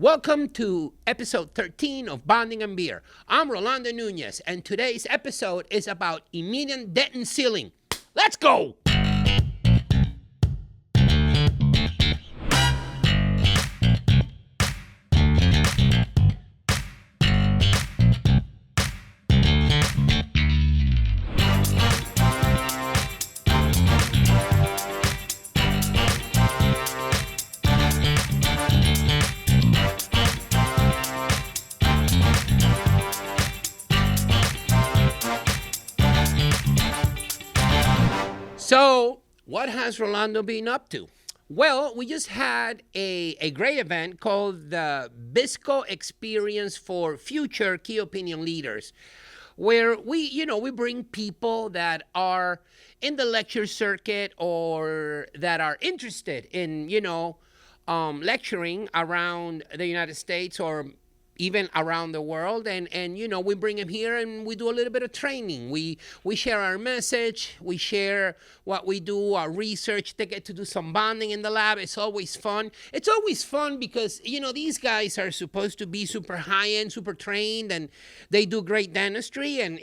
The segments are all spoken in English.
Welcome to episode 13 of Bonding and Beer. I'm Rolando Nunez, and today's episode is about Immediate Dentin Sealing. Let's go! So, what has Rolando been up to? Well, we just had a great event called the Bisco Experience for Future Key Opinion Leaders, where we bring people that are in the lecture circuit or that are interested in, lecturing around the United States or even around the world, and we bring them here and we do a little bit of training. We share our message, we share what we do, our research. They get to do some bonding in the lab. It's always fun. It's always fun because these guys are supposed to be super high-end, super trained, and they do great dentistry, and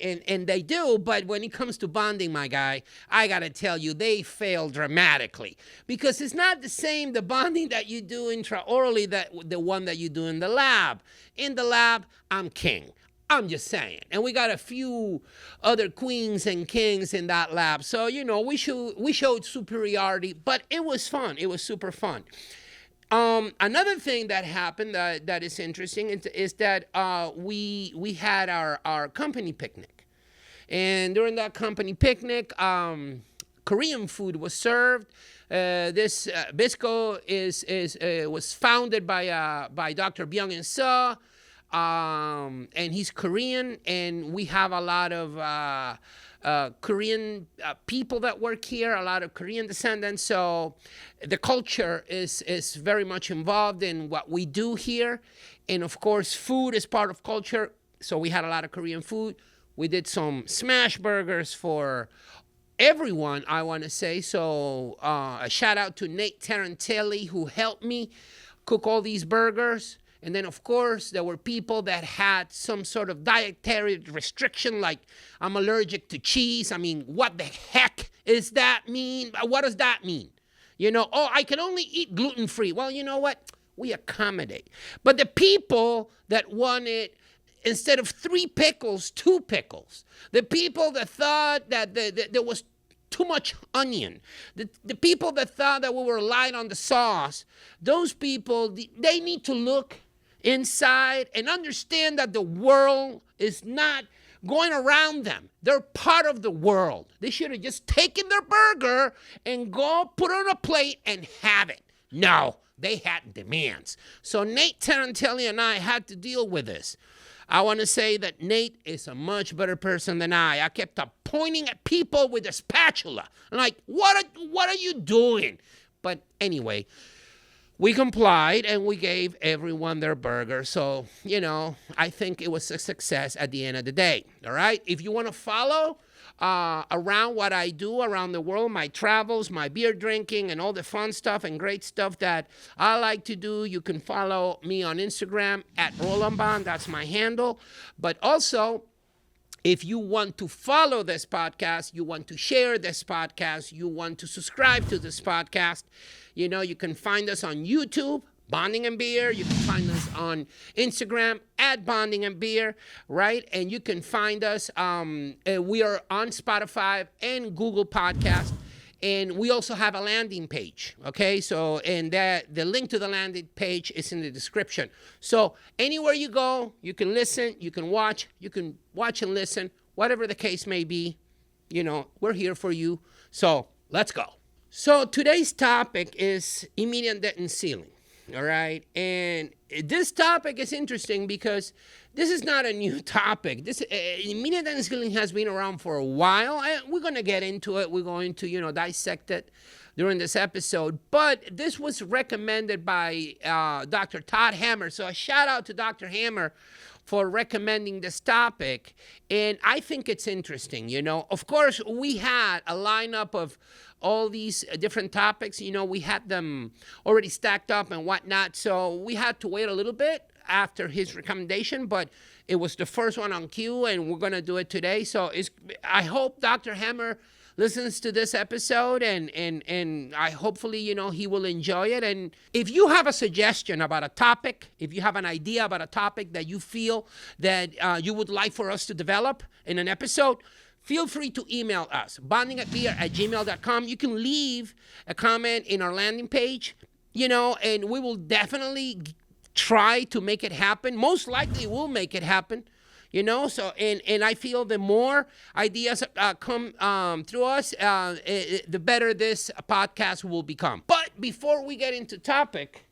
they do. But when it comes to bonding, my guy, I gotta tell you, they fail dramatically because it's not the same the bonding that you do intraorally that the one that you do in the lab. In the lab, I'm king. I'm just saying. And we got a few other queens and kings in that lab. So, we showed superiority, but it was fun. It was super fun. Another thing that happened that is interesting is that we had our company picnic. And during that company picnic, Korean food was served. This Bisco was founded by Dr. Byung-in Seo, and he's Korean, and we have a lot of Korean people that work here, a lot of Korean descendants. So the culture is very much involved in what we do here, and of course, food is part of culture. So we had a lot of Korean food. We did some smash burgers for everyone, I want to say. So a shout out to Nate Tarantelli, who helped me cook all these burgers. And then, of course, there were people that had some sort of dietary restriction, like I'm allergic to cheese. I mean, what the heck is that mean? What does that mean? I can only eat gluten-free. Well, you know what? We accommodate. But the people that wanted, instead of 3 pickles, 2 pickles. The people that thought that there was too much onion. The people that thought that we were light on the sauce. Those people, they need to look inside and understand that the world is not going around them. They're part of the world. They should have just taken their burger and go put it on a plate and have it. No, they had demands. So Nate Tarantelli and I had to deal with this. I want to say that Nate is a much better person than I. I kept pointing at people with a spatula. I'm like, what are you doing? But anyway, we complied and we gave everyone their burger. So, I think it was a success at the end of the day. All right? If you want to follow around what I do around the world, my travels, my beer drinking, and all the fun stuff and great stuff that I like to do, you can follow me on Instagram at Rolandbond. That's my handle. But also, if you want to follow this podcast, you want to share this podcast, you want to subscribe to this podcast, you can find us on YouTube, Bonding and Beer. You can find us on Instagram at Bonding and Beer, right? And you can find us, we are on Spotify and Google Podcast. And we also have a landing page, okay? So, and the link to the landing page is in the description. So anywhere you go, you can listen, you can watch and listen, whatever the case may be, we're here for you. So let's go. So today's topic is Immediate Dentin Sealing. All right. And this topic is interesting because this is not a new topic. This Immediate Dentin Sealing has been around for a while. We're going to get into it. We're going to, dissect it during this episode. But this was recommended by Dr. Todd Hammer. So a shout out to Dr. Hammer for recommending this topic. And I think it's interesting, Of course, we had a lineup all these different topics. We had them already stacked up and whatnot. So we had to wait a little bit after his recommendation, but it was the first one on queue, and we're going to do it today. So I hope Dr. Hammer listens to this episode, and I hopefully, he will enjoy it. And if you have a suggestion about a topic, if you have an idea about a topic that you feel that you would like for us to develop in an episode, feel free to email us, bondingandbeer@gmail.com. You can leave a comment in our landing page, and we will definitely try to make it happen. Most likely we'll make it happen. So and I feel the more ideas come through us, the better this podcast will become. But before we get into topic,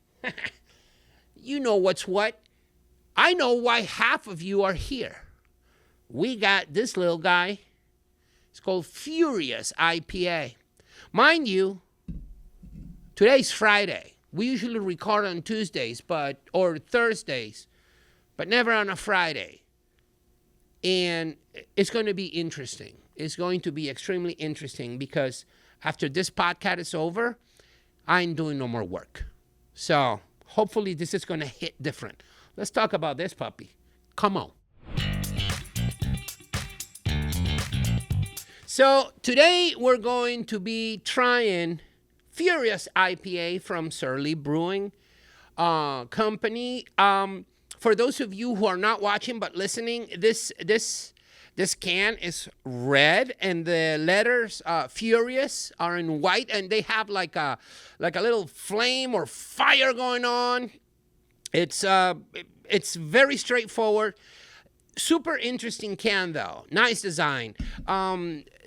you know what's what. I know why half of you are here. We got this little guy. It's called Furious IPA. Mind you, today's Friday. We usually record on Tuesdays or Thursdays, but never on a Friday. And it's going to be interesting. It's going to be extremely interesting because after this podcast is over, I'm doing no more work. So hopefully this is going to hit different. Let's talk about this puppy. Come on. So today we're going to be trying Furious IPA from Surly Brewing Company. For those of you who are not watching but listening, this can is red and the letters Furious are in white, and they have like a little flame or fire going on. It's very straightforward. Super interesting can though. Nice design.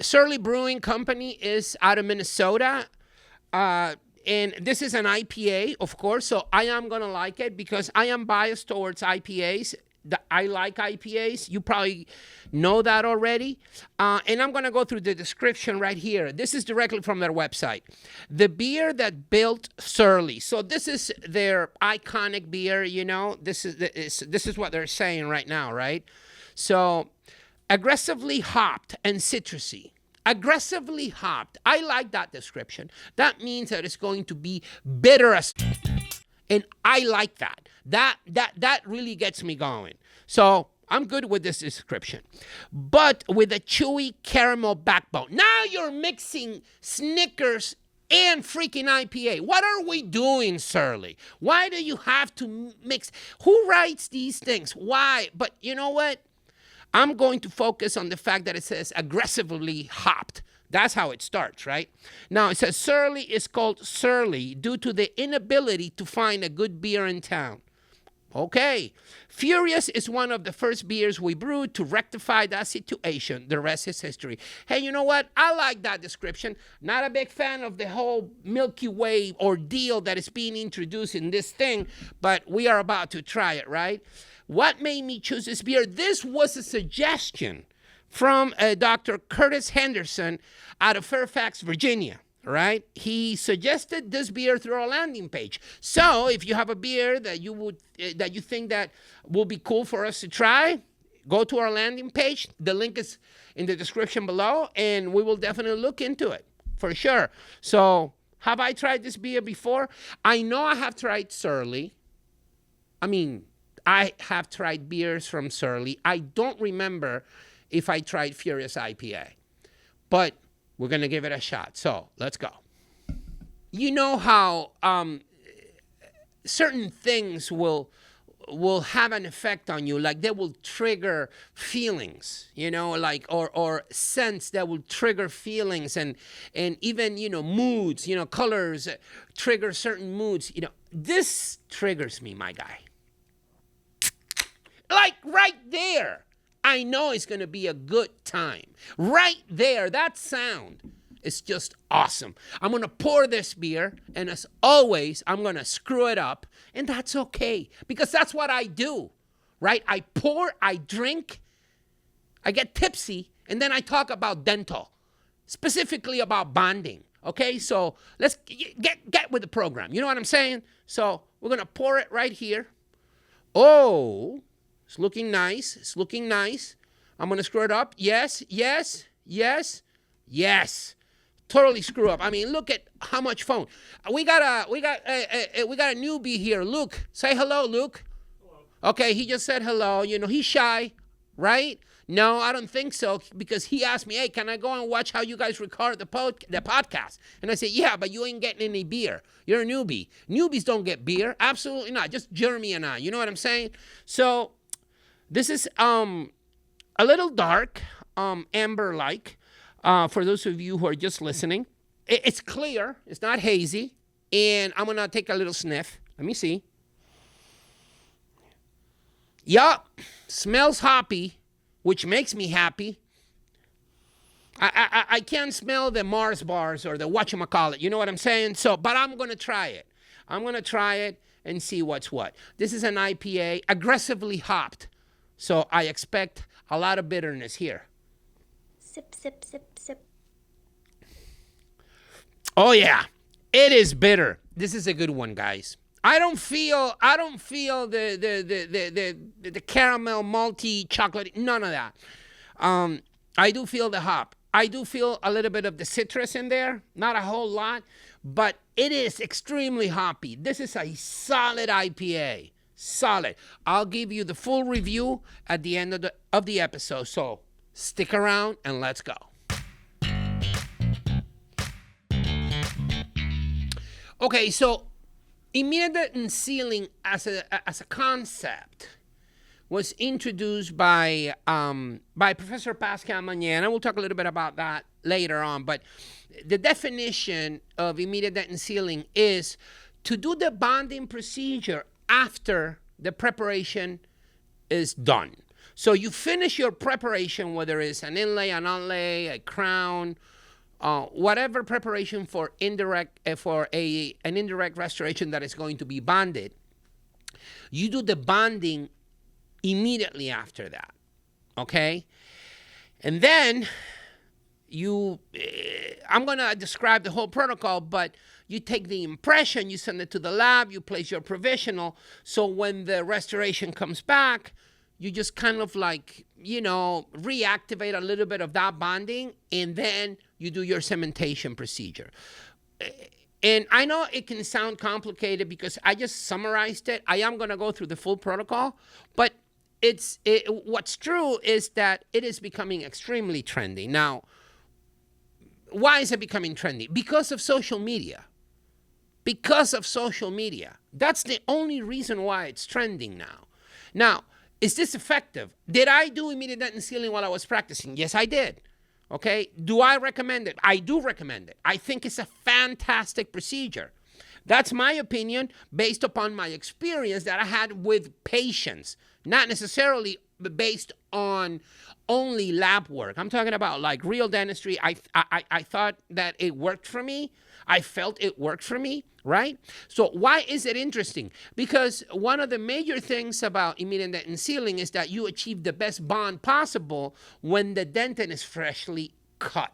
Surly Brewing Company is out of Minnesota. And this is an IPA, of course, so I am going to like it because I am biased towards IPAs. I like IPAs. You probably know that already. And I'm going to go through the description right here. This is directly from their website. The beer that built Surly. So this is their iconic beer, This is what they're saying right now, right? So aggressively hopped and citrusy. Aggressively hopped. I like that description. That means that it's going to be bitter as, and I like that. That really gets me going. So I'm good with this description. But with a chewy caramel backbone. Now you're mixing Snickers and freaking IPA. What are we doing, Surly? Why do you have to mix? Who writes these things? Why? But you know what? I'm going to focus on the fact that it says aggressively hopped. That's how it starts, right? Now, it says Surly is called Surly due to the inability to find a good beer in town. Okay. Furious is one of the first beers we brewed to rectify that situation. The rest is history. Hey, you know what? I like that description. Not a big fan of the whole Milky Way ordeal that is being introduced in this thing, but we are about to try it, right? What made me choose this beer? This was a suggestion from Dr. Curtis Henderson out of Fairfax, Virginia, right? He suggested this beer through our landing page. So if you have a beer that you think that will be cool for us to try, go to our landing page. The link is in the description below, and we will definitely look into it for sure. So have I tried this beer before? I know I have tried Surly. I have tried beers from Surly. I don't remember if I tried Furious IPA, but we're going to give it a shot. So let's go. You know how certain things will have an effect on you, like they will trigger feelings, or scents that will trigger feelings, and even, moods, colors trigger certain moods. This triggers me, my guy. Like right there, I know it's going to be a good time. Right there, that sound is just awesome. I'm going to pour this beer, and as always, I'm going to screw it up, and that's okay, because that's what I do, right? I pour, I drink, I get tipsy, and then I talk about dental, specifically about bonding, okay? So let's get with the program. You know what I'm saying? So we're going to pour it right here. Oh, it's looking nice. It's looking nice. I'm going to screw it up. Yes, yes, yes, yes. totally screw up. I mean, look at how much phone. We got a newbie here. Luke, say hello, Luke. Hello. Okay, he just said hello. You know, he's shy, right? No, I don't think so, because he asked me, hey, can I go and watch how you guys record the podcast? And I said, yeah, but you ain't getting any beer. You're a newbie. Newbies don't get beer. Absolutely not. Just Jeremy and I. You know what I'm saying? So this is a little dark, amber-like, for those of you who are just listening. It's clear. It's not hazy. And I'm going to take a little sniff. Let me see. Yup. Smells hoppy, which makes me happy. I can't smell the Mars bars or the whatchamacallit. You know what I'm saying? So, but I'm going to try it. I'm going to try it and see what's what. This is an IPA, aggressively hopped. So I expect a lot of bitterness here. Sip, sip, sip, sip. Oh yeah, it is bitter. This is a good one, guys. I don't feel the caramel, malty, chocolate, none of that. I do feel the hop. I do feel a little bit of the citrus in there, not a whole lot, but it is extremely hoppy. This is a solid IPA, solid. I'll give you the full review at the end of the episode, so stick around and let's go. Okay, so Immediate Dentin Sealing as a concept was introduced by Professor Pascal Magnana. We'll talk a little bit about that later on. But the definition of Immediate Dentin Sealing is to do the bonding procedure after the preparation is done. So you finish your preparation, whether it's an inlay, an outlay, a crown, whatever preparation for an indirect restoration that is going to be bonded, you do the bonding immediately after that, okay? And then I'm going to describe the whole protocol, but you take the impression, you send it to the lab, you place your provisional, so when the restoration comes back, you just kind of like, reactivate a little bit of that bonding, and then you do your cementation procedure. And I know it can sound complicated because I just summarized it. I am going to go through the full protocol, but what's true is that it is becoming extremely trendy. Now, why is it becoming trendy? Because of social media. Because of social media. That's the only reason why it's trending now. Now, is this effective? Did I do Immediate Dentin Sealing while I was practicing? Yes, I did. Okay. Do I recommend it? I do recommend it. I think it's a fantastic procedure. That's my opinion based upon my experience that I had with patients, not necessarily based on only lab work. I'm talking about like real dentistry. I thought that it worked for me. I felt it worked for me, right? So why is it interesting? Because one of the major things about Immediate Dentin Sealing is that you achieve the best bond possible when the dentin is freshly cut,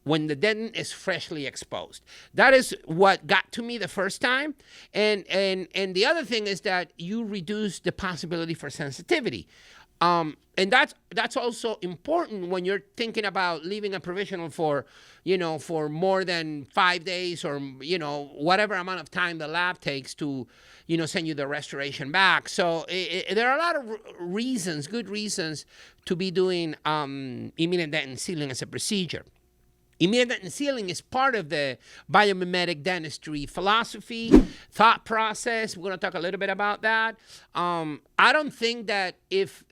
when the dentin is freshly exposed. That is what got to me the first time. And the other thing is that you reduce the possibility for sensitivity. And that's also important when you're thinking about leaving a provisional for more than 5 days or, whatever amount of time the lab takes to, send you the restoration back. So there are a lot of reasons, good reasons to be doing Immediate Dentin Sealing as a procedure. Immediate Dentin Sealing is part of the biomimetic dentistry philosophy, thought process. We're going to talk a little bit about that. I don't think that if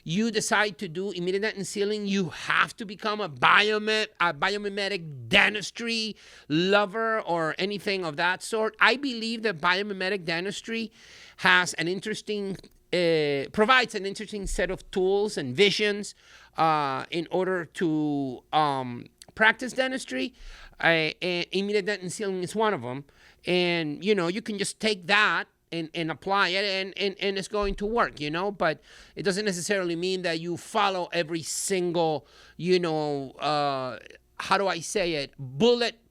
you decide to do Immediate Dentin Sealing, you have to become a biomimetic dentistry lover or anything of that sort. I believe that biomimetic dentistry has provides an interesting set of tools and visions in order to practice dentistry. Immediate Dentin Sealing is one of them. And, you can just take that and apply it and it's going to work, But it doesn't necessarily mean that you follow every single, bullet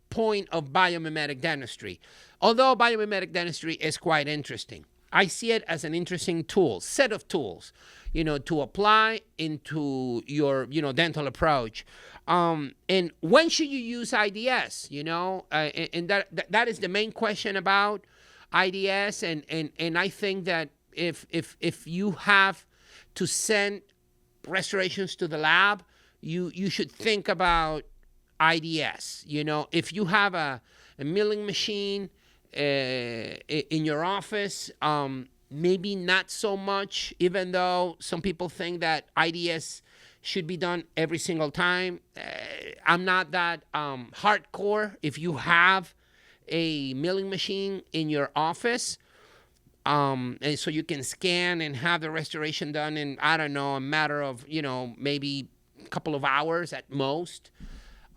point of biomimetic dentistry. Although biomimetic dentistry is quite interesting. I see it as an interesting set of tools, to apply into your, dental approach. And when should you use IDS? And that is the main question about IDS. And I think that if you have to send restorations to the lab, you should think about IDS. If you have a milling machine in your office, maybe not so much, even though some people think that IDS should be done every single time. I'm not that hardcore. If you have a milling machine in your office, and so you can scan and have the restoration done in, I don't know, a matter of, maybe a couple of hours at most.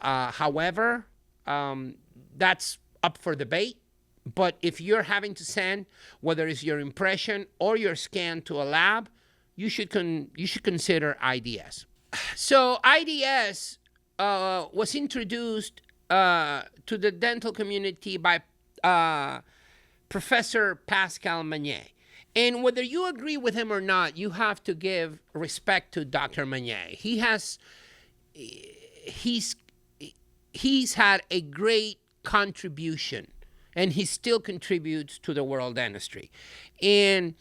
However, that's up for debate. But if you're having to send, whether it's your impression or your scan to a lab, you should consider IDS. So IDS was introduced to the dental community by Professor Pascal Magnier. And whether you agree with him or not, you have to give respect to Dr. Magnier. He's had a great contribution, and he still contributes to the world dentistry. And,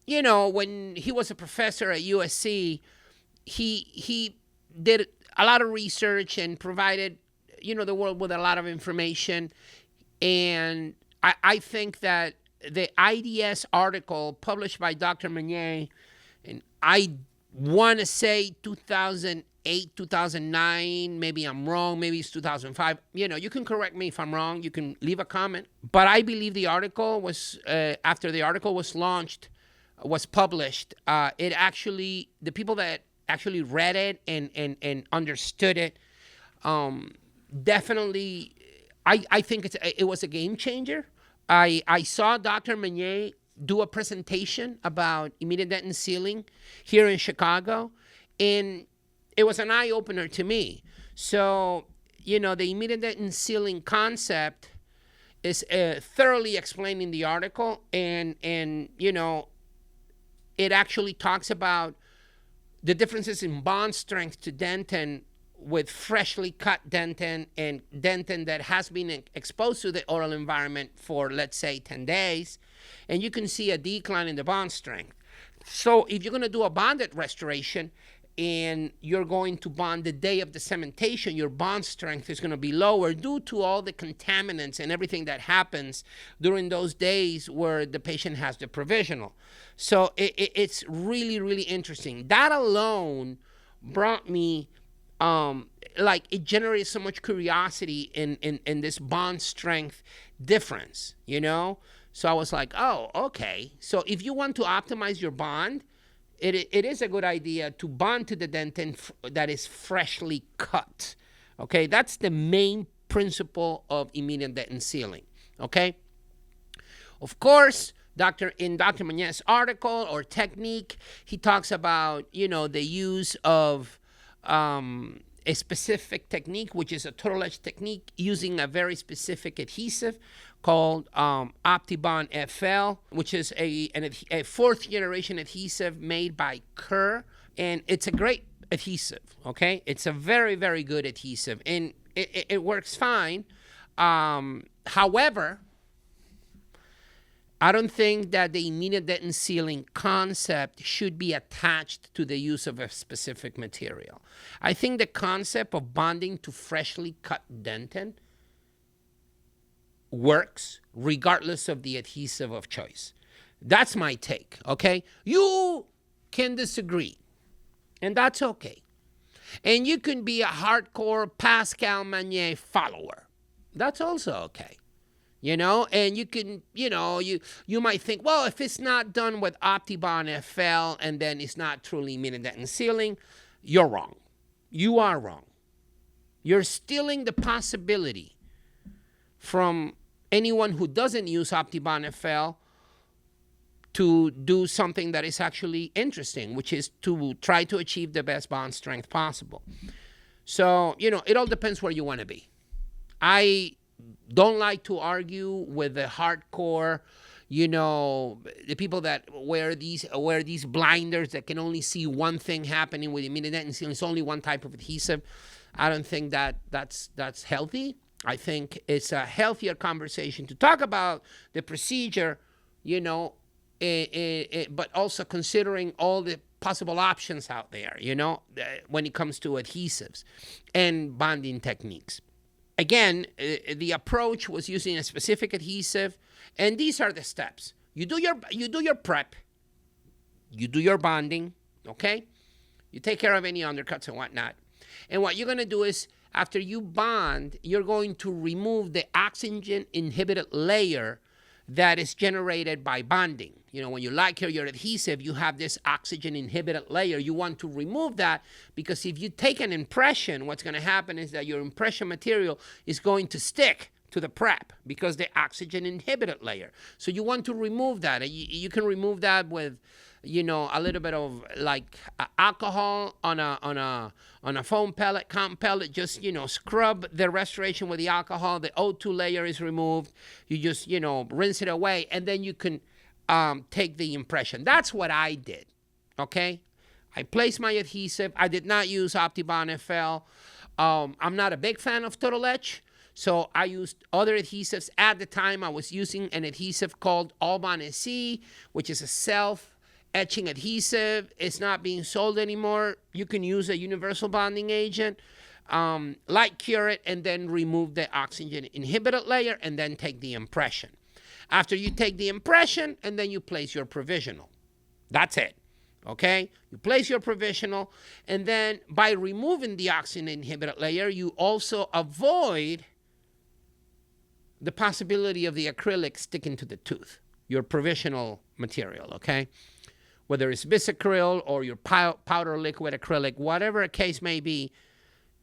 when he was a professor at USC, he did a lot of research and provided, the world with a lot of information. And I think that the IDS article published by Dr. Magnier, and I want to say 2008, 2009, maybe I'm wrong, maybe it's 2005. You can correct me if I'm wrong. You can leave a comment. But I believe the article was, after the article was published, the people that actually read it and understood it, definitely, I think it was a game changer. I saw Dr. Magnier do a presentation about immediate dentin sealing here in Chicago, and it was an eye-opener to me. So, the immediate dentin sealing concept is thoroughly explained in the article, and it actually talks about the differences in bond strength to dentin with freshly cut dentin and dentin that has been exposed to the oral environment for, let's say, 10 days. And you can see a decline in the bond strength. So if you're going to do a bonded restoration and you're going to bond the day of the cementation, your bond strength is going to be lower due to all the contaminants and everything that happens during those days where the patient has the provisional. So it's really, really interesting. That alone brought me, it generated so much curiosity in this bond strength difference, So I was like, oh, okay. So if you want to optimize your bond, it is a good idea to bond to the dentin that is freshly cut. Okay, that's the main principle of immediate dentin sealing. Okay, of course, in Dr. Magnier's article or technique, he talks about the use of a specific technique, which is a total edge technique using a very specific adhesive called OptiBond FL, which is a fourth generation adhesive made by Kerr, and it's a great adhesive. Okay, it's a very, very good adhesive, and it works fine. However, I don't think that the immediate dentin sealing concept should be attached to the use of a specific material. I think the concept of bonding to freshly cut dentin works regardless of the adhesive of choice. That's my take, okay? You can disagree, and that's okay. And you can be a hardcore Pascal Magnier follower. That's also okay. And you can, you might think, well, if it's not done with OptiBond FL and then it's not truly immediate dentin sealing, you're wrong. You are wrong. You're stealing the possibility from anyone who doesn't use OptiBond FL to do something that is actually interesting, which is to try to achieve the best bond strength possible. So, it all depends where you want to be. I don't like to argue with the hardcore, the people that wear these blinders that can only see one thing happening with immediate dentin sealing. It's only one type of adhesive. I don't think that's healthy. I think it's a healthier conversation to talk about the procedure, but also considering all the possible options out there, when it comes to adhesives and bonding techniques. Again, the approach was using a specific adhesive, and these are the steps. You do your prep, you do your bonding, okay? You take care of any undercuts and whatnot. And what you're going to do is, after you bond, you're going to remove the oxygen inhibited layer that is generated by bonding. When you lacquer your adhesive, you have this oxygen inhibited layer. You want to remove that, because if you take an impression, what's going to happen is that your impression material is going to stick to the prep because the oxygen inhibited layer. So you want to remove that. You can remove that with, a little bit of like alcohol on a foam pellet, cotton pellet. Just, scrub the restoration with the alcohol. The O2 layer is removed. You just, rinse it away, and then you can take the impression. That's what I did, okay? I placed my adhesive. I did not use OptiBond FL. I'm not a big fan of Total Etch, so I used other adhesives. At the time, I was using an adhesive called Allbond SE, which is a self-etching adhesive. It's not being sold anymore. You can use a universal bonding agent, light cure it, and then remove the oxygen inhibited layer, and then take the impression. After you take the impression, and then you place your provisional. That's it, okay? You place your provisional, and then by removing the oxygen inhibited layer, you also avoid the possibility of the acrylic sticking to the tooth, your provisional material, okay? Whether it's bisacryl or your powder liquid acrylic, whatever the case may be,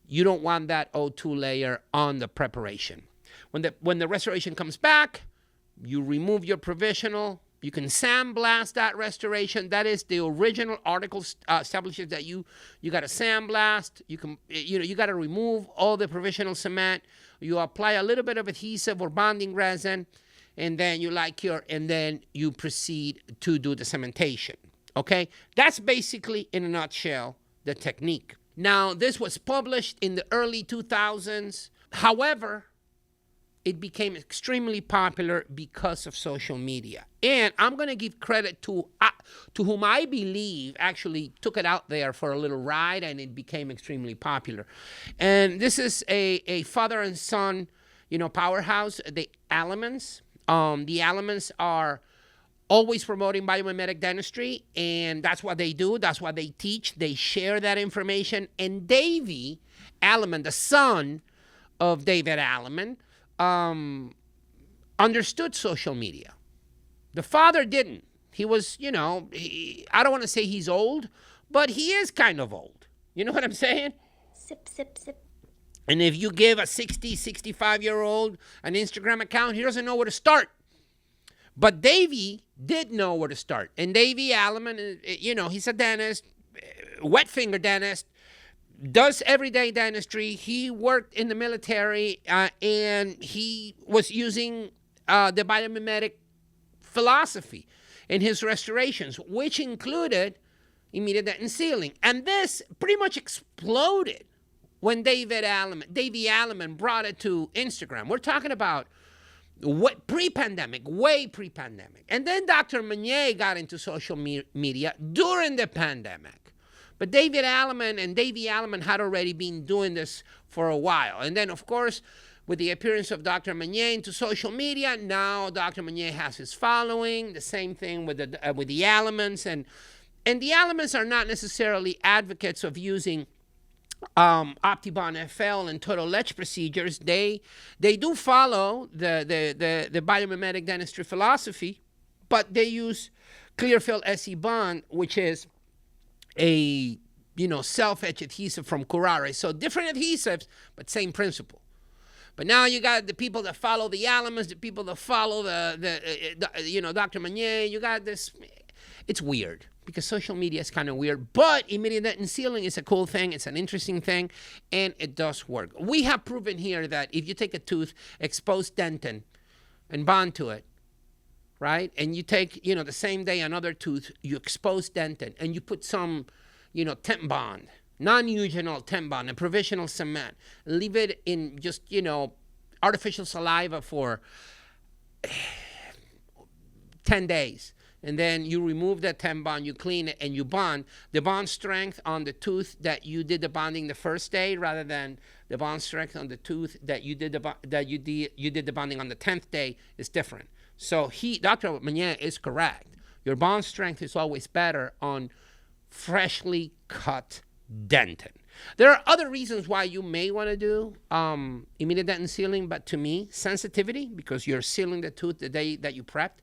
you don't want that O2 layer on the preparation. When the restoration comes back, you remove your provisional. You can sandblast that restoration. That is the original article establishes that you got to sandblast. You got to remove all the provisional cement. You apply a little bit of adhesive or bonding resin, and then you light cure, and then you proceed to do the cementation. Okay, that's basically in a nutshell the technique. Now, this was published in the early 2000s. However, it became extremely popular because of social media. And I'm going to give credit to whom I believe actually took it out there for a little ride, and it became extremely popular. And this is a father and son, powerhouse, the Alemans. The Alemans are always promoting biomimetic dentistry, and that's what they do. That's what they teach. They share that information. And Davey Aleman, the son of David Aleman, understood social media. The father didn't. He was, I don't want to say he's old, but he is kind of old. You know what I'm saying? Sip, sip, sip. And if you give a 60, 65-year-old an Instagram account, he doesn't know where to start. But Davey did know where to start. And Davey Aleman, he's a dentist, wet finger dentist, does everyday dentistry. He worked in the military, and he was using the biomimetic philosophy in his restorations, which included immediate dentin sealing. And this pretty much exploded when Davey Aleman brought it to Instagram. We're talking about pre-pandemic, way pre-pandemic. And then Dr. Meunier got into social media during the pandemic. But David Aleman and Davey Aleman had already been doing this for a while. And then, of course, with the appearance of Dr. Meunier into social media, now Dr. Meunier has his following. The same thing with the Alemans. And the Alemans are not necessarily advocates of using OptiBond FL and Total Etch procedures. They do follow the biomimetic dentistry philosophy, but they use Clearfield SE Bond, which is a self-etch adhesive from Curare. So different adhesives, but same principle. But now you got the people that follow the Alemans, the people that follow the Dr. Meunier. You got this. It's weird because social media is kind of weird. But immediate dentin sealing is a cool thing. It's an interesting thing, and it does work. We have proven here that if you take a tooth, expose dentin, and bond to it, right? And you take, the same day another tooth, you expose dentin, and you put some, tent bond, non-eugenol tent bond, and provisional cement, and leave it in just, artificial saliva for 10 days. And then you remove that tent bond, you clean it, and you bond. The bond strength on the tooth that you did the bonding the first day, rather than the bond strength on the tooth that you did the bonding on the 10th day, is different. So Dr. Magnan is correct. Your bond strength is always better on freshly cut dentin. There are other reasons why you may want to do immediate dentin sealing, but to me, sensitivity, because you're sealing the tooth the day that you prepped,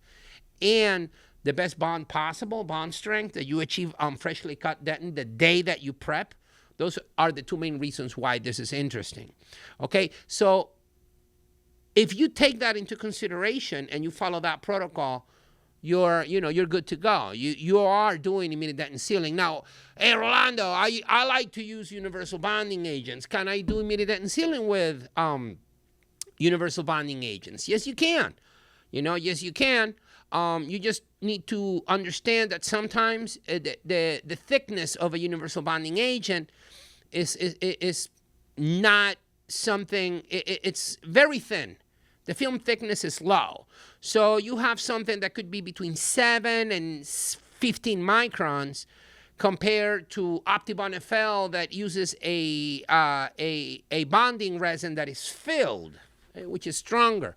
and the best bond possible, bond strength that you achieve on freshly cut dentin the day that you prep. Those are the two main reasons why this is interesting. Okay, so if you take that into consideration and you follow that protocol, you're good to go. You are doing immediate dentin sealing. Now, hey, Rolando, I like to use universal bonding agents. Can I do immediate dentin sealing with universal bonding agents? Yes, you can. Yes, you can. You just need to understand that sometimes the thickness of a universal bonding agent is not something. It's very thin. The film thickness is low. So you have something that could be between 7 and 15 microns compared to OptiBond FL that uses a bonding resin that is filled, which is stronger,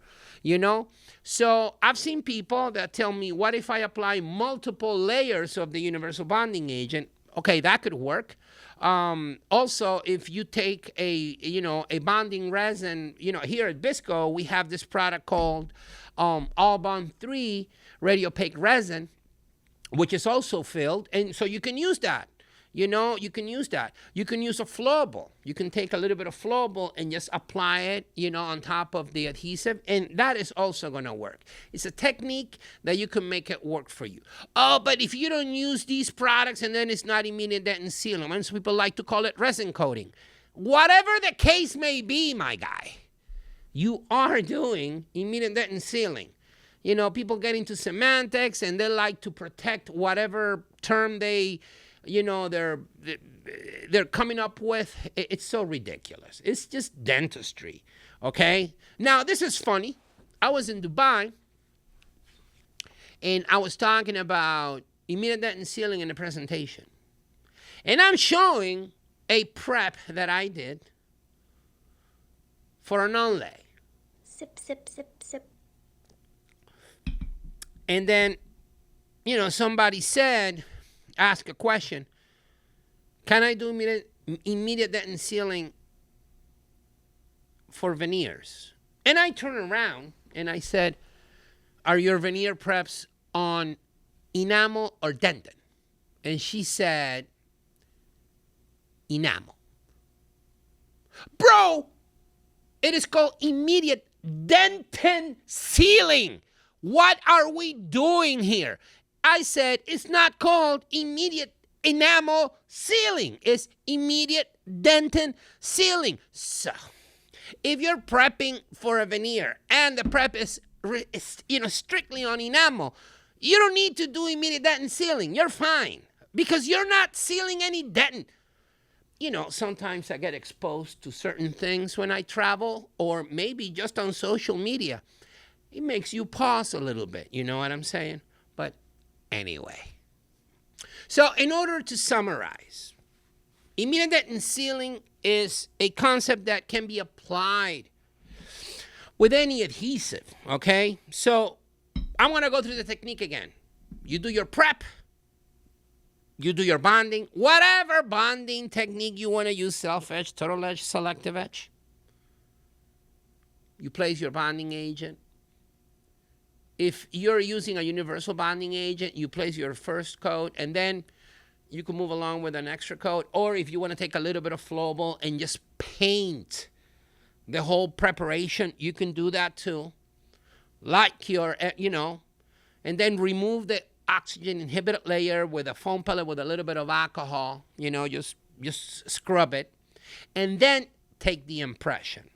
So I've seen people that tell me, what if I apply multiple layers of the universal bonding agent? Okay, that could work. Also, if you take a bonding resin, here at Bisco, we have this product called All-Bond 3 radiopaque resin, which is also filled. And so you can use that. You can use that. You can use a flowable. You can take a little bit of flowable and just apply it, on top of the adhesive. And that is also going to work. It's a technique that you can make it work for you. Oh, but if you don't use these products, and then it's not immediate dentin sealing. And some people like to call it resin coating. Whatever the case may be, my guy, you are doing immediate dentin sealing. People get into semantics, and they like to protect whatever term they're coming up with. It's so ridiculous. It's just dentistry, okay? Now, this is funny. I was in Dubai, and I was talking about immediate dentin sealing in the presentation. And I'm showing a prep that I did for an onlay. Sip, sip, sip, sip. And then, somebody ask a question. Can I do immediate dentin sealing for veneers? And I turned around and I said, are your veneer preps on enamel or dentin? And she said, enamel. Bro, it is called immediate dentin sealing. What are we doing here? I said, it's not called immediate enamel sealing. It's immediate dentin sealing. So, if you're prepping for a veneer and the prep is strictly on enamel, you don't need to do immediate dentin sealing. You're fine because you're not sealing any dentin. Sometimes I get exposed to certain things when I travel, or maybe just on social media. It makes you pause a little bit. You know what I'm saying? But anyway. So in order to summarize, immediate dentin sealing is a concept that can be applied with any adhesive, okay? So I'm going to go through the technique again. You do your prep. You do your bonding. Whatever bonding technique you want to use, self-etch, total etch, selective etch. You place your bonding agent. If you're using a universal bonding agent, you place your first coat, and then you can move along with an extra coat. Or if you want to take a little bit of flowable and just paint the whole preparation, you can do that too. Like and then remove the oxygen inhibited layer with a foam pellet with a little bit of alcohol, just scrub it. And then take the impression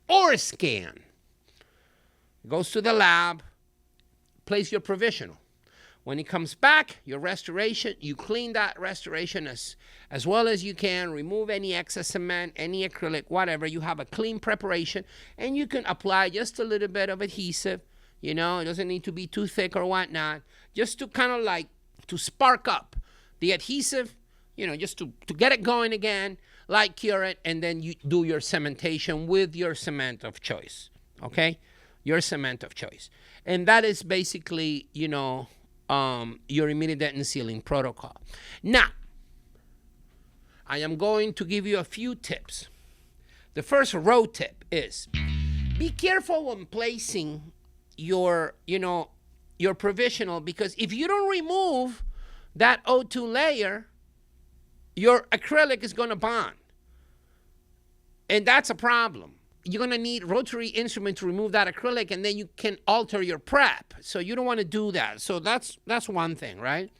or scan. It goes to the lab, place your provisional. When it comes back, your restoration, you clean that restoration as well as you can. Remove any excess cement, any acrylic, whatever. You have a clean preparation, and you can apply just a little bit of adhesive. It doesn't need to be too thick or whatnot. Just to kind of like to spark up the adhesive, just to get it going again, like cure it, and then you do your cementation with your cement of choice. Okay? Your cement of choice. And that is basically, your immediate dentin sealing protocol. Now, I am going to give you a few tips. The first road tip is be careful when placing your provisional, because if you don't remove that O2 layer, your acrylic is going to bond. And that's a problem. You're going to need rotary instrument to remove that acrylic, and then you can alter your prep. So you don't want to do that. So that's one thing, right?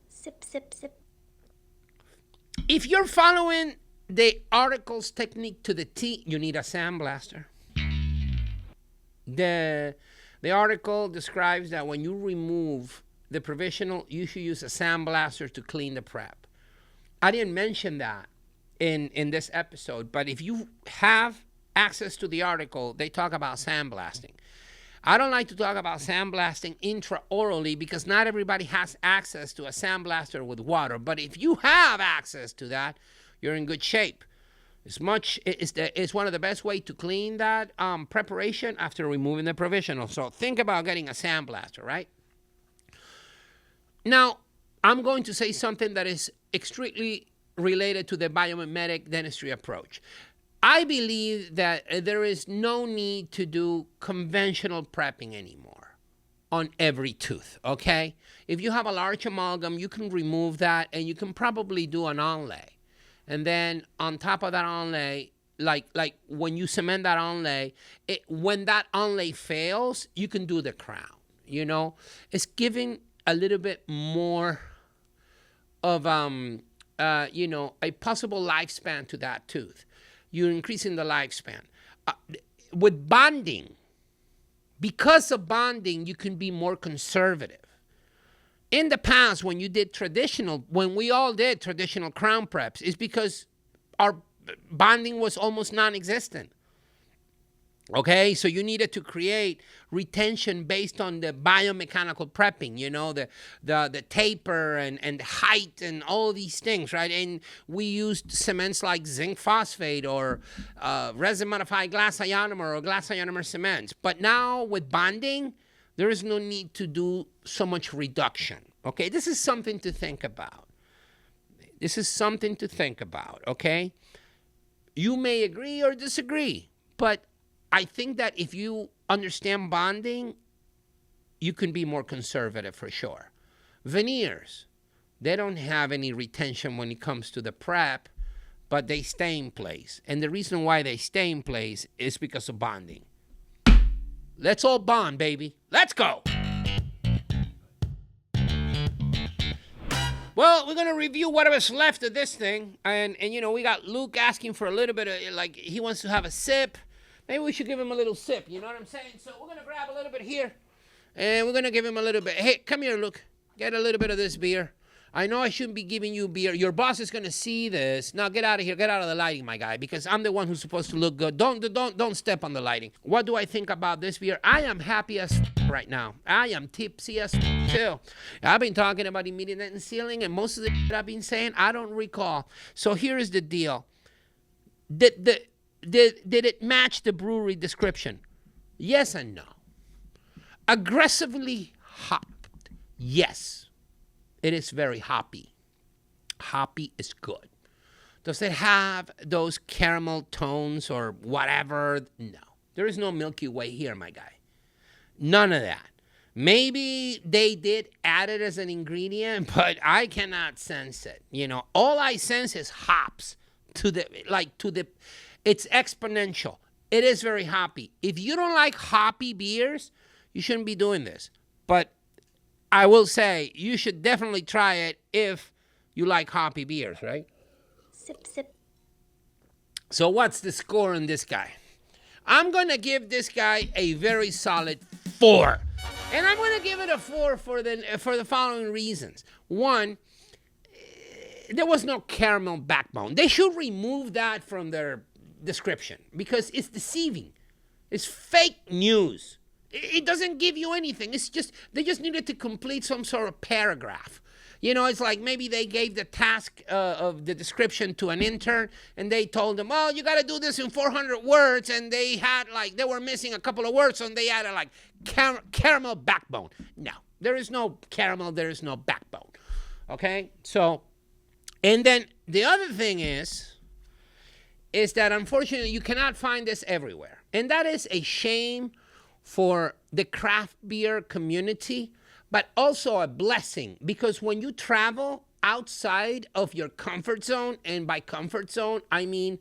Sip, sip, sip. If you're following the article's technique to the T, you need a sandblaster. The article describes that when you remove the provisional, you should use a sandblaster to clean the prep. I didn't mention that in this episode, but if you have access to the article, they talk about sandblasting. I don't like to talk about sandblasting intraorally because not everybody has access to a sandblaster with water. But if you have access to that, you're in good shape. It's one of the best way to clean that preparation after removing the provisional. So think about getting a sandblaster, right? Now, I'm going to say something that is extremely related to the biomimetic dentistry approach. I believe that there is no need to do conventional prepping anymore on every tooth, okay? If you have a large amalgam, you can remove that, and you can probably do an onlay. And then on top of that onlay, like when you cement that onlay, when that onlay fails, you can do the crown, It's giving a little bit more of, a possible lifespan to that tooth. You're increasing the lifespan. With bonding, because of bonding, you can be more conservative. In the past, when we all did traditional crown preps, it's because our bonding was almost non-existent. Okay, so you needed to create retention based on the biomechanical prepping, the taper and the height and all these things, right? And we used cements like zinc phosphate or resin-modified glass ionomer or glass ionomer cements. But now with bonding, there is no need to do so much reduction. Okay, this is something to think about. Okay? You may agree or disagree, but I think that if you understand bonding, you can be more conservative for sure. Veneers, they don't have any retention when it comes to the prep, but they stay in place. And the reason why they stay in place is because of bonding. Let's all bond, baby. Let's go. Well, we're going to review whatever's left of this thing. And we got Luke asking for a little bit of, he wants to have a sip. Maybe we should give him a little sip, you know what I'm saying? So we're going to grab a little bit here, and we're going to give him a little bit. Hey, come here, Luke. Get a little bit of this beer. I know I shouldn't be giving you beer. Your boss is going to see this. Now get out of here. Get out of the lighting, my guy, because I'm the one who's supposed to look good. Don't step on the lighting. What do I think about this beer? I am happy as right now. I am tipsy as too. I've been talking about immediate dentin sealing, and most of the I've been saying, I don't recall. So here is the deal. Did it match the brewery description? Yes and no. Aggressively hopped. Yes. It is very hoppy. Hoppy is good. Does it have those caramel tones or whatever? No. There is no Milky Way here, my guy. None of that. Maybe they did add it as an ingredient, but I cannot sense it. All I sense is hops it's exponential. It is very hoppy. If you don't like hoppy beers, you shouldn't be doing this. But I will say you should definitely try it if you like hoppy beers, right? Sip, sip. So what's the score on this guy? I'm going to give this guy a very solid 4. And I'm going to give it a 4 for the following reasons. One, there was no caramel backbone. They should remove that from their description because it's deceiving. It's fake news. It doesn't give you anything. It's just, they just needed to complete some sort of paragraph. You know, it's like maybe they gave the task of the description to an intern and they told them, oh, you got to do this in 400 words. And they had they were missing a couple of words. So they added caramel backbone. No, there is no caramel. There is no backbone. Okay. So, and then the other thing is that unfortunately you cannot find this everywhere. And that is a shame for the craft beer community, but also a blessing, because when you travel outside of your comfort zone, and by comfort zone, I mean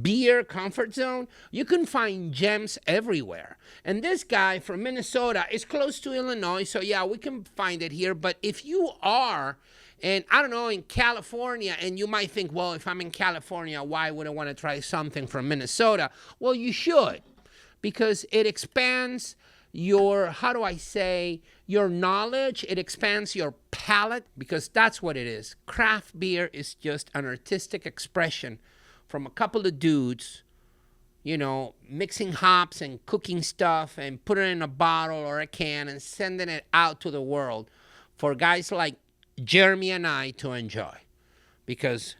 beer comfort zone, you can find gems everywhere. And this guy from Minnesota is close to Illinois, so yeah, we can find it here. But if you are, and I don't know, in California, and you might think, well, if I'm in California, why would I want to try something from Minnesota? Well, you should, because it expands your, how do I say, your knowledge. It expands your palate, because that's what it is. Craft beer is just an artistic expression from a couple of dudes, you know, mixing hops and cooking stuff and putting it in a bottle or a can and sending it out to the world for guys like Jeremy and I to enjoy. Because,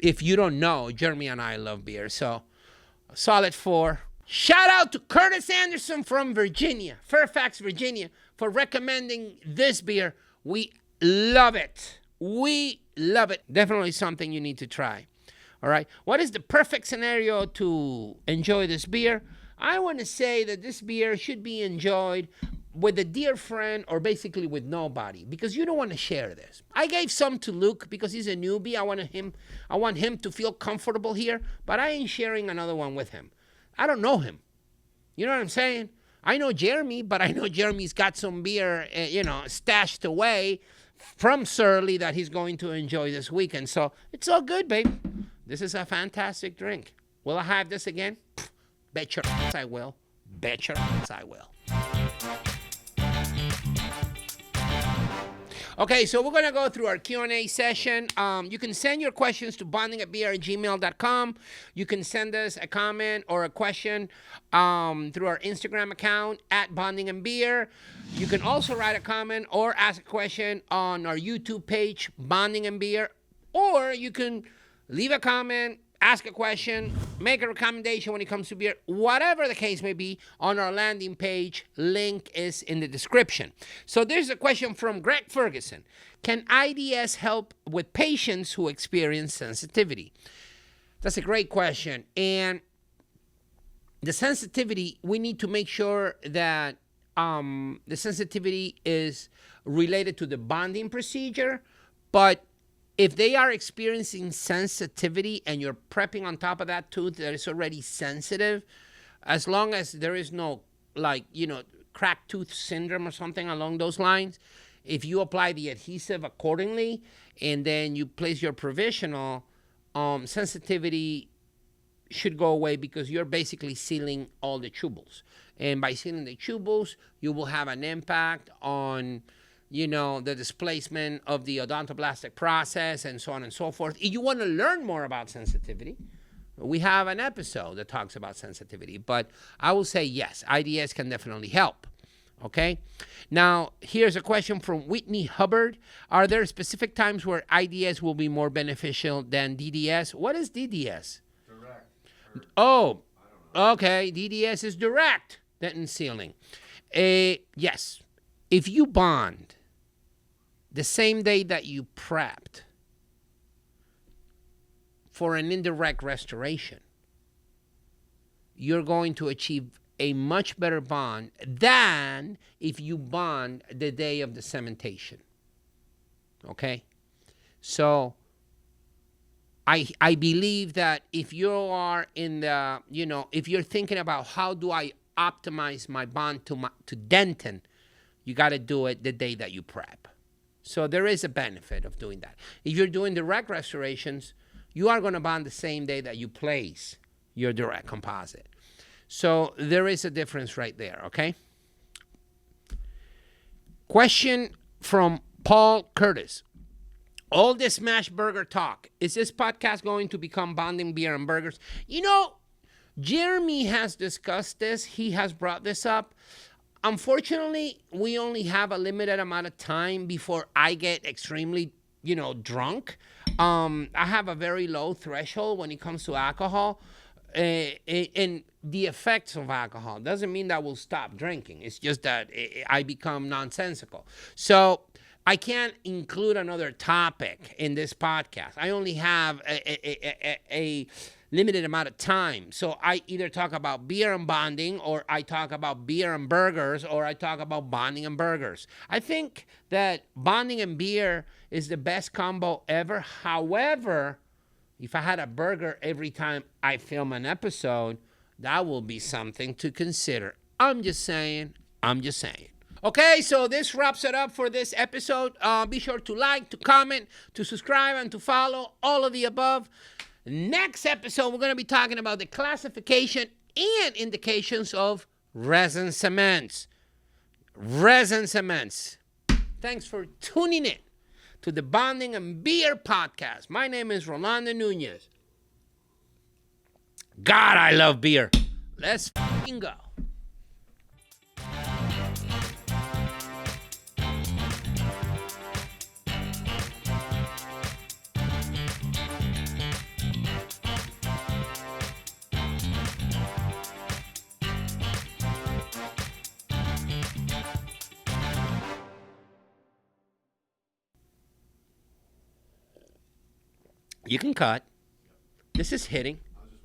if you don't know, Jeremy and I love beer. So, a solid 4. Shout out to Curtis Anderson from Virginia, Fairfax, Virginia, for recommending this beer. We love it. We love it. Definitely something you need to try. All right. What is the perfect scenario to enjoy this beer? I want to say that this beer should be enjoyed with a dear friend or basically with nobody, because you don't want to share this. I gave some to Luke because he's a newbie. I want him to feel comfortable here, but I ain't sharing another one with him. I don't know him. You know what I'm saying? I know Jeremy, but I know Jeremy's got some beer, stashed away from Surly that he's going to enjoy this weekend. So it's all good, baby. This is a fantastic drink. Will I have this again? Bet your ass I will. Bet your ass I will. Okay, so we're going to go through our Q&A session. You can send your questions to bondingandbeer@gmail.com. You can send us a comment or a question through our Instagram account @bondingandbeer. You can also write a comment or ask a question on our YouTube page, Bonding and Beer. Or you can leave a comment, ask a question, make a recommendation when it comes to beer, whatever the case may be, on our landing page. Link is in the description. So there's a question from Greg Ferguson. Can IDS help with patients who experience sensitivity? That's a great question. And the sensitivity, we need to make sure that the sensitivity is related to the bonding procedure, but if they are experiencing sensitivity and you're prepping on top of that tooth that is already sensitive, as long as there is no, cracked tooth syndrome or something along those lines, if you apply the adhesive accordingly and then you place your provisional, sensitivity should go away because you're basically sealing all the tubules. And by sealing the tubules, you will have an impact on the displacement of the odontoblastic process and so on and so forth. If you want to learn more about sensitivity, we have an episode that talks about sensitivity. But I will say yes, IDS can definitely help. Okay? Now, here's a question from Whitney Hubbard. Are there specific times where IDS will be more beneficial than DDS? What is DDS? Direct. Oh, okay. DDS is direct dentin sealing. Yes. If you bond the same day that you prepped for an indirect restoration, you're going to achieve a much better bond than if you bond the day of the cementation. Okay? So I believe that if you are in the, if you're thinking about how do I optimize my bond to dentin, you got to do it the day that you prep. So there is a benefit of doing that. If you're doing direct restorations, you are going to bond the same day that you place your direct composite. So there is a difference right there, okay? Question from Paul Curtis. All this smash burger talk. Is this podcast going to become Bonding Beer and Burgers? You know, Jeremy has discussed this. He has brought this up. Unfortunately, we only have a limited amount of time before I get extremely, drunk. I have a very low threshold when it comes to alcohol. And the effects of alcohol doesn't mean that I will stop drinking. It's just that I become nonsensical. So I can't include another topic in this podcast. I only have a limited amount of time. So I either talk about beer and bonding, or I talk about beer and burgers, or I talk about bonding and burgers. I think that bonding and beer is the best combo ever. However, if I had a burger every time I film an episode, that will be something to consider. I'm just saying. Okay, so this wraps it up for this episode. Be sure to like, to comment, to subscribe, and to follow, all of the above. Next episode, we're going to be talking about the classification and indications of resin cements. Thanks for tuning in to the Bonding and Beer podcast. My name is Rolando Nunez. God, I love beer. Let's f***ing go. You can cut. This is hitting.